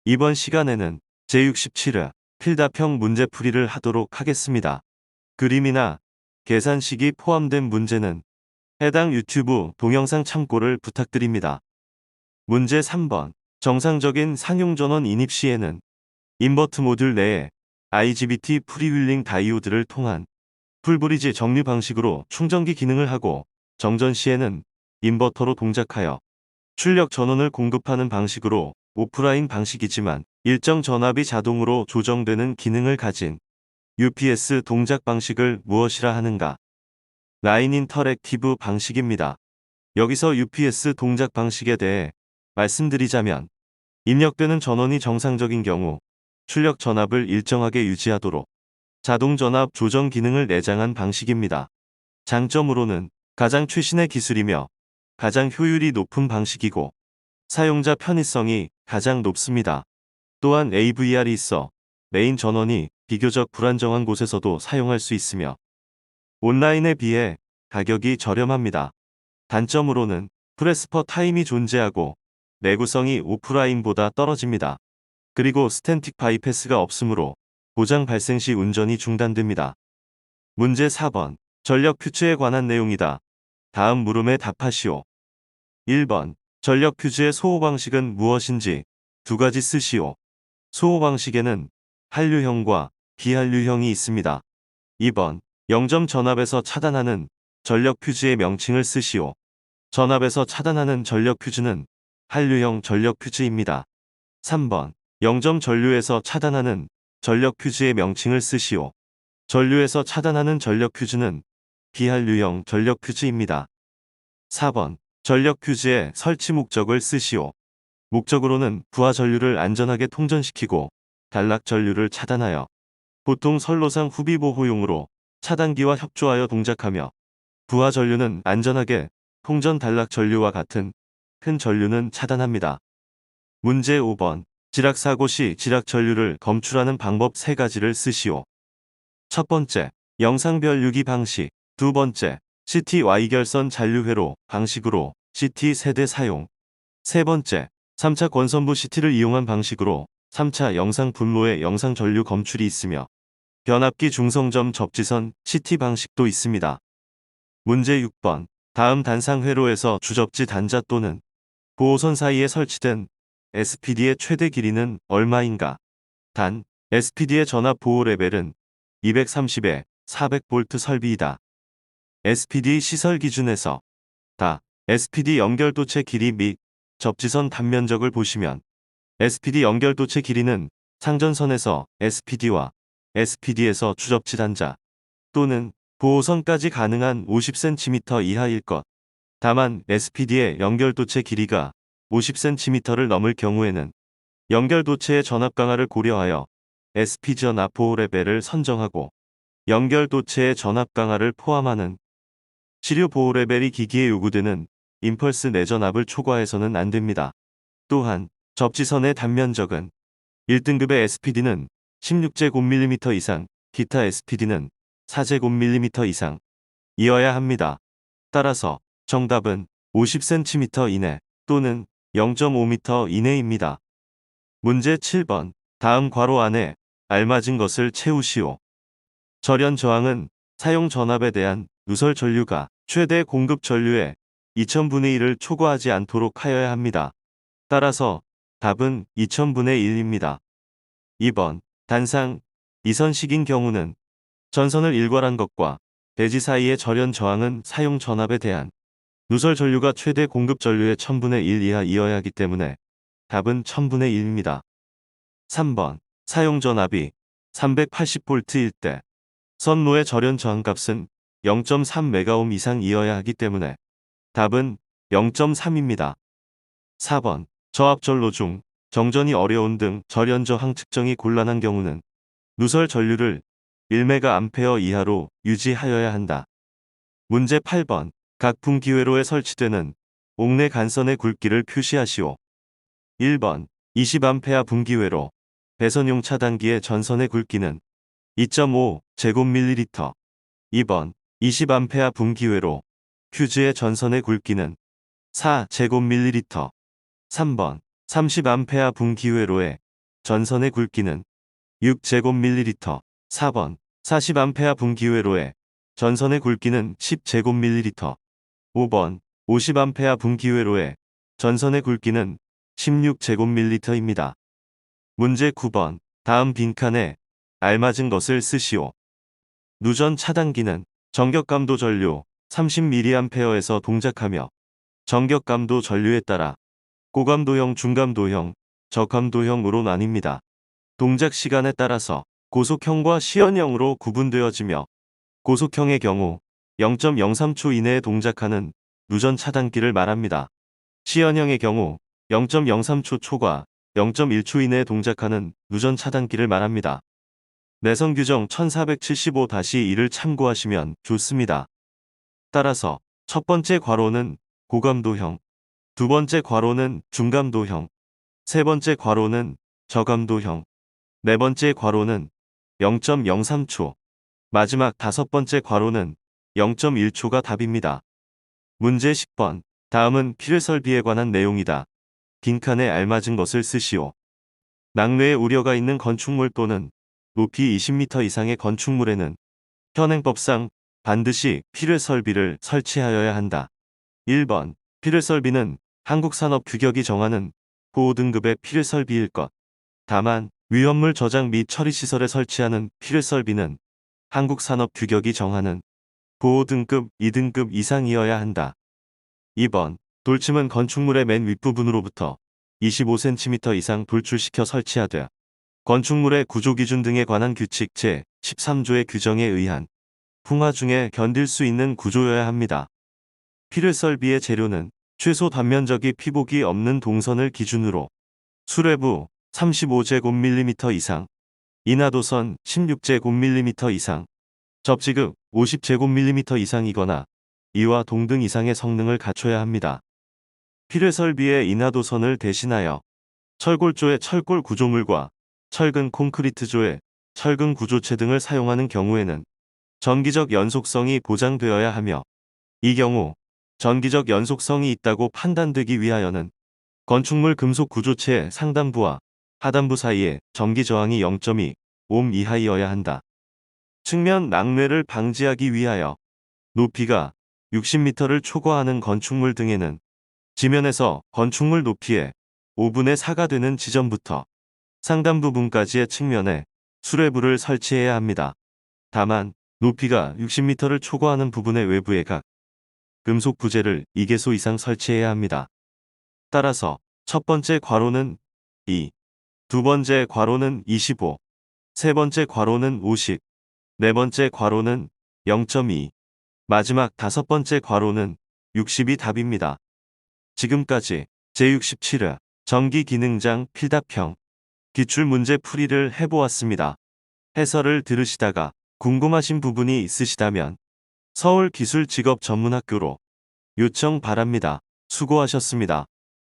이번 시간에는 제67회 필답형 문제풀이를 하도록 하겠습니다. 그림이나 계산식이 포함된 문제는 해당 유튜브 동영상 참고를 부탁드립니다. 문제 3번. 정상적인 상용전원 인입 시에는 인버트 모듈 내에 IGBT 프리휠링 다이오드를 통한 풀브리지 정류 방식으로 충전기 기능을 하고 정전 시에는 인버터로 동작하여 출력 전원을 공급하는 방식으로 오프라인 방식이지만 일정 전압이 자동으로 조정되는 기능을 가진 UPS 동작 방식을 무엇이라 하는가? 라인 인터랙티브 방식입니다. 여기서 UPS 동작 방식에 대해 말씀드리자면 입력되는 전원이 정상적인 경우 출력 전압을 일정하게 유지하도록 자동 전압 조정 기능을 내장한 방식입니다. 장점으로는 가장 최신의 기술이며 가장 효율이 높은 방식이고 사용자 편의성이 가장 높습니다. 또한 AVR이 있어 메인 전원이 비교적 불안정한 곳에서도 사용할 수 있으며 온라인에 비해 가격이 저렴합니다. 단점으로는 프레스퍼 타임이 존재하고 내구성이 오프라인보다 떨어집니다. 그리고 스탠틱 바이패스가 없으므로 고장 발생 시 운전이 중단됩니다. 문제 4번. 전력 퓨즈에 관한 내용이다. 다음 물음에 답하시오. 1번. 전력 퓨즈의 소호 방식은 무엇인지 두 가지 쓰시오. 소호 방식에는 한류형과 비한류형이 있습니다. 2번. 0점 전압에서 차단하는 전력 퓨즈의 명칭을 쓰시오. 전압에서 차단하는 전력 퓨즈는 한류형 전력 퓨즈입니다. 3번. 0점 전류에서 차단하는 전력 퓨즈의 명칭을 쓰시오. 전류에서 차단하는 전력 퓨즈는 비한류형 전력 퓨즈입니다. 4번. 전력 퓨즈의 설치 목적을 쓰시오. 목적으로는 부하 전류를 안전하게 통전시키고 단락 전류를 차단하여 보통 선로상 후비 보호용으로 차단기와 협조하여 동작하며 부하 전류는 안전하게 통전 단락 전류와 같은 큰 전류는 차단합니다. 문제 5번. 지락사고 시 지락 전류를 검출하는 방법 3가지를 쓰시오. 첫 번째, 영상별 유기 방식. 두 번째, CT Y결선 잔류회로 방식으로 CT 세대 사용. 세 번째, 3차 권선부 CT를 이용한 방식으로 3차 영상 분로에 영상 전류 검출이 있으며 변압기 중성점 접지선 CT 방식도 있습니다. 문제 6번. 다음 단상 회로에서 주접지 단자 또는 보호선 사이에 설치된 SPD의 최대 길이는 얼마인가? 단, SPD의 전압 보호 레벨은 230에 400V 설비이다. SPD 시설 기준에서 다 SPD 연결도체 길이 및 접지선 단면적을 보시면 SPD 연결도체 길이는 상전선에서 SPD와 SPD에서 주접지 단자 또는 보호선까지 가능한 50cm 이하일 것. 다만 SPD의 연결도체 길이가 50cm를 넘을 경우에는 연결도체의 전압 강화를 고려하여 SPD 전압 보호 레벨을 선정하고 연결도체의 전압 강화를 포함하는 치료 보호 레벨이 기기에 요구되는 임펄스 내전압을 초과해서는 안 됩니다. 또한 접지선의 단면적은 1등급의 SPD는 16제곱밀리미터 이상, 기타 SPD는 4제곱밀리미터 이상 이어야 합니다. 따라서 정답은 50cm 이내 또는 0.5m 이내입니다. 문제 7번. 다음 괄호 안에 알맞은 것을 채우시오. 절연 저항은 사용 전압에 대한 누설 전류가 최대 공급 전류의 2000분의 1을 초과하지 않도록 하여야 합니다. 따라서 답은 2000분의 1입니다. 2번. 단상 이선식인 경우는 전선을 일괄한 것과 대지 사이의 절연 저항은 사용 전압에 대한 누설 전류가 최대 공급 전류의 1000분의 1 이하이어야 하기 때문에 답은 1000분의 1입니다. 3번. 사용 전압이 380V일 때 선로의 절연 저항값은 0.3메가옴 이상이어야 하기 때문에 답은 0.3입니다. 4번. 저압 전로 중 정전이 어려운 등 절연 저항 측정이 곤란한 경우는 누설 전류를 1메가암페어 이하로 유지하여야 한다. 문제 8번. 각 분기회로에 설치되는 옥내 간선의 굵기를 표시하시오. 1번. 20A 분기회로 배선용 차단기의 전선의 굵기는 2.5 제곱밀리리터. 2번. 20A 분기회로 퓨즈의 전선의 굵기는 4 제곱밀리리터. 3번. 30A 분기회로의 전선의 굵기는 6제곱ml. 4번 40A 분기회로에 전선의 굵기는 10제곱ml. 5번 50A 분기회로에 전선의 굵기는 16제곱ml입니다. 문제 9번 다음 빈칸에 알맞은 것을 쓰시오. 누전 차단기는 전격감도 전류 30mA에서 동작하며 전격감도 전류에 따라 고감도형, 중감도형, 저감도형으로 나뉩니다. 동작 시간에 따라서 고속형과 시연형으로 구분되어지며 고속형의 경우 0.03초 이내에 동작하는 누전 차단기를 말합니다. 시연형의 경우 0.03초 초과 0.1초 이내에 동작하는 누전 차단기를 말합니다. 내선 규정 1475-2를 참고하시면 좋습니다. 따라서 첫 번째 괄호는 고감도형, 두 번째 괄호는 중감도형, 세 번째 괄호는 저감도형, 네 번째 괄호는 0.03초, 마지막 다섯 번째 괄호는 0.1초가 답입니다. 문제 10번. 다음은 필요설비에 관한 내용이다. 빈칸에 알맞은 것을 쓰시오. 낙뢰의 우려가 있는 건축물 또는 높이 20m 이상의 건축물에는 현행법상 반드시 필요설비를 설치하여야 한다. 1번. 필요설비는 한국산업규격이 정하는 보호등급의 필요설비일 것. 다만 위험물 저장 및 처리시설에 설치하는 필요설비는 한국산업규격이 정하는 보호등급 2등급 이상이어야 한다. 2번. 돌침은 건축물의 맨 윗부분으로부터 25cm 이상 돌출시켜 설치하되 건축물의 구조기준 등에 관한 규칙 제13조의 규정에 의한 풍화 중에 견딜 수 있는 구조여야 합니다. 필요설비의 재료는 최소 단면적이 피복이 없는 동선을 기준으로 수뇌부 35제곱ml 이상, 인하도선 16제곱ml 이상, 접지극 50제곱ml 이상이거나 이와 동등 이상의 성능을 갖춰야 합니다. 필요설비의 인하도선을 대신하여 철골조의 철골 구조물과 철근 콘크리트조의 철근 구조체 등을 사용하는 경우에는 전기적 연속성이 보장되어야 하며 이 경우 전기적 연속성이 있다고 판단되기 위하여는 건축물 금속 구조체의 상단부와 하단부 사이에 전기 저항이 0.2옴 이하이어야 한다. 측면 낙뢰를 방지하기 위하여 높이가 60m를 초과하는 건축물 등에는 지면에서 건축물 높이의 5분의 4가 되는 지점부터 상단 부분까지의 측면에 수뇌부를 설치해야 합니다. 다만 높이가 60m를 초과하는 부분의 외부에 각 금속 부재를 2개소 이상 설치해야 합니다. 따라서 첫 번째 괄호는 2, 두 번째 괄호는 25, 세 번째 괄호는 50, 네 번째 괄호는 0.2, 마지막 다섯 번째 괄호는 60이 답입니다. 지금까지 제67회 전기기능장 필답형 기출문제 풀이를 해보았습니다. 해설을 들으시다가 궁금하신 부분이 있으시다면 서울기술직업전문학교로 요청 바랍니다. 수고하셨습니다.